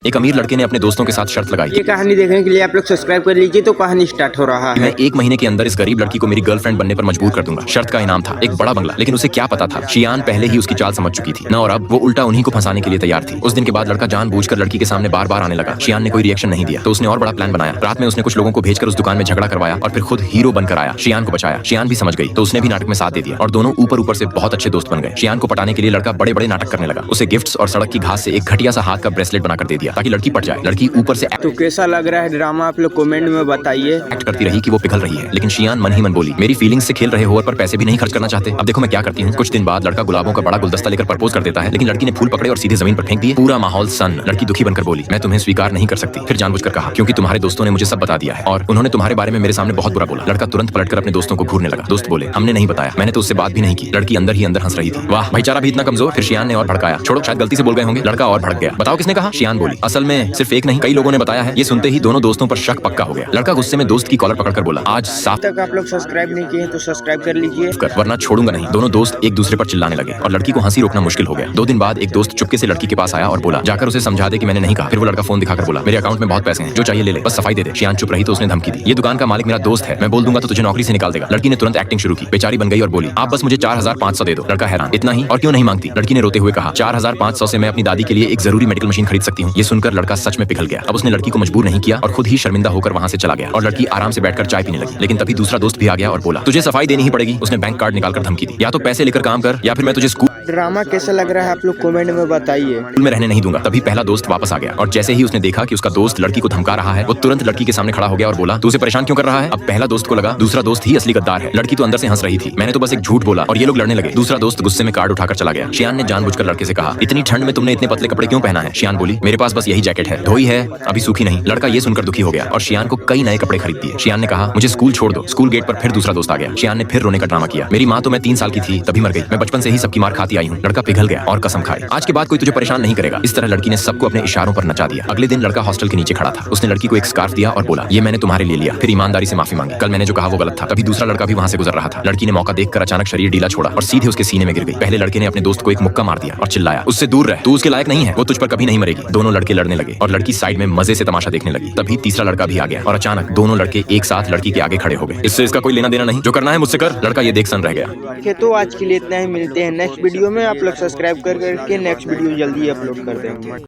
एक अमीर लड़के ने अपने दोस्तों के साथ शर्त लगाई। ये कहानी देखने के लिए आप लोग सब्सक्राइब कर लीजिए। तो कहानी स्टार्ट हो रहा है। मैं 1 महीने के अंदर इस गरीब लड़की को मेरी गर्लफ्रेंड बनने पर मजबूर कर दूंगा। शर्त का इनाम था एक बड़ा बंगला, लेकिन उसे क्या पता था शियान पहले ही उसकी चाल समझ चुकी थी न, और अब वो उल्टा उन्हीं को फंसाने के लिए तैयार थी। उस दिन के बाद लड़का जानबूझकर लड़की के सामने बार बार आने लगा। शियान ने कोई रिएक्शन नहीं दिया तो उसने और बड़ा प्लान बनाया। रात में उसने कुछ लोगों को भेजकर उस दुकान में झगड़ा करवाया और फिर खुद हीरो बनकर आया। शियान को बचाया। शियान भी समझ गई तो उसने भी नाटक में साथ दे दिया और दोनों ऊपर ऊपर से बहुत अच्छे दोस्त बन गए। शियान को पटाने के लिए लड़का बड़े बड़े नाटक करने लगा। उसे गिफ्ट्स और सड़क की घास से एक घटिया सा हाथ का ब्रेसलेट बनाकर दे दिया ताकि लड़की पट जाए। लड़की ऊपर से तो कैसा लग रहा है ड्रामा, आप लोग कमेंट में बताइए। एक्ट करती रही कि वो पिघल रही है, लेकिन शियान मन ही मन बोली मेरी फीलिंग्स से खेल रहे हो और पर पैसे भी नहीं खर्च करना चाहते। अब देखो मैं क्या करती हूँ। कुछ दिन बाद लड़का गुलाबों का बड़ा गुलदस्ता लेकर प्रपोज कर देता है, लेकिन लड़की ने फूल पकड़े और सीधे जमीन पर फेंक दिए। पूरा माहौल सन। लड़की दुखी बनकर बोली मैं तुम्हें स्वीकार नहीं कर सकती। फिर जानबूझकर कहा क्योंकि तुम्हारे दोस्तों ने मुझे सब बता दिया है और उन्होंने तुम्हारे बारे में मेरे सामने बहुत बुरा बोला। लड़का तुरंत पलटकर अपने दोस्तों को घूरने लगा। दोस्त बोले हमने नहीं बताया, मैंने तो उससे बात भी नहीं की। लड़की अंदर ही अंदर हंस रही थी। वाह भाईचारा भी इतना कमजोर। फिर शियान ने और भड़काया छोड़ो शायद गलती से बोल गए होंगे। लड़का और भड़क गया बताओ किसने कहा। शियान बोली असल में सिर्फ एक नहीं कई लोगों ने बताया है। ये सुनते ही दोनों दोस्तों पर शक पक्का हो गया। लड़का गुस्से में दोस्त की कॉलर पकड़कर बोला आज साफ तक आप लोग सब्सक्राइब नहीं किए तो सब्सक्राइब कर लीजिए वरना छोड़ूंगा नहीं। दोनों दोस्त एक दूसरे पर चिल्लाने लगे और लड़की को हंसी रोकना मुश्किल हो गया। 2 दिन बाद एक दोस्त चुपके से लड़की के पास आया और बोला जाकर उसे समझा दे कि मैंने नहीं कहा। फिर वो लड़का फोन दिखाकर बोला मेरे अकाउंट में बहुत पैसे हैं, जो चाहिए ले ले, बस सफाई दे दे। शियान चुप रही तो उसने धमकी दी ये दुकान का मालिक मेरा दोस्त है, मैं बोल दूंगा तो तुझे नौकरी से निकाल देगा। लड़की ने तुरंत एक्टिंग शुरू की, बेचारी बन गई और बोली आप बस मुझे 4500 दे दो। लड़का हैरान इतना ही और क्यों नहीं मांगती। लड़की ने रोते हुए कहा 4500 से मैं अपनी दादी के लिए एक जरूरी मेडिकल मशीन खरीद सकती हूँ। ये सुनकर लड़का सच में पिघल गया। अब उसने लड़की को मजबूर नहीं किया और खुद ही शर्मिंदा होकर वहां से चला गया और लड़की आराम से बैठकर चाय पीने लगी। लेकिन तभी दूसरा दोस्त भी आ गया और बोला तुझे सफाई देनी ही पड़ेगी। उसने बैंक कार्ड निकालकर धमकी दी या तो पैसे लेकर काम कर या फिर मैं तुझे स्कूल ड्रामा कैसा लग रहा है आप लोग कमेंट में बताइए। में रहने नहीं दूंगा। तभी पहला दोस्त वापस आ गया और जैसे ही उसने देखा कि उसका दोस्त लड़की को धमका रहा है वो तुरंत लड़की के सामने खड़ा हो गया और बोला तू उसे परेशान क्यों कर रहा है। अब पहला दोस्त को लगा दूसरा दोस्त ही असली गद्दार है। लड़की तो अंदर से हंस रही थी मैंने तो बस एक झूठ बोला और ये लोग लड़ने लगे। दूसरा दोस्त गुस्से में कार्ड उठाकर चला गया। शियान ने जानबूझकर लड़के से कहा इतनी ठंड में तुमने इतने पतले कपड़े क्यों पहना है। शियान बोली मेरे पास बस यही जैकेट है, धोई है अभी सूखी नहीं। लड़का ये सुनकर दुखी हो गया और शियान को कई नए कपड़े खरीद दिए। शियान ने कहा मुझे स्कूल छोड़ दो। स्कूल गेट पर फिर दूसरा दोस्त आ गया। शियान ने फिर रोने का ड्रामा किया मेरी माँ तो मैं 3 साल की थी तभी मर गई, मैं बचपन से ही सबकी मार खाती आई हूँ। लड़का पिघल गया और कसम खाई आज के बाद कोई तुझे परेशान नहीं करेगा। इस तरह लड़की ने सबको अपने इशारों पर नचा दिया। अगले दिन लड़का हॉस्टल के नीचे खड़ा था। उसने लड़की को एक स्कार्फ दिया और बोला ये मैंने तुम्हारे लिए लिया। फिर ईमानदारी से माफी मांगी, कल मैंने जो कहा वो गलत था। तभी दूसरा लड़का भी वहां से गुजर रहा था। लड़की ने मौका देखकर अचानक शरीर ढीला छोड़ा और सीधे उसके सीने में गिर गई। पहले लड़के ने अपने दोस्त को एक मुक्का मार दिया और चिल्लाया उससे दूर रह, तू उसके लायक नहीं है, वो तुझ पर कभी नहीं मरेगी। दोनों लड़के लड़ने लगे और लड़की साइड में मजे से तमाशा देखने लगी। तभी तीसरा लड़का भी आ गया और अचानक दोनों लड़के एक साथ लड़की के आगे खड़े हो गए। इससे इसका कोई लेना देना नहीं, जो करना है मुझसे कर। लड़का ये देख सन रह गया। तो आज के लिए इतना ही, मिलते हैं नेक्स्ट वीडियो में। आप लोग सब्सक्राइब करके नेक्स्ट वीडियो जल्दी अपलोड कर देंगे।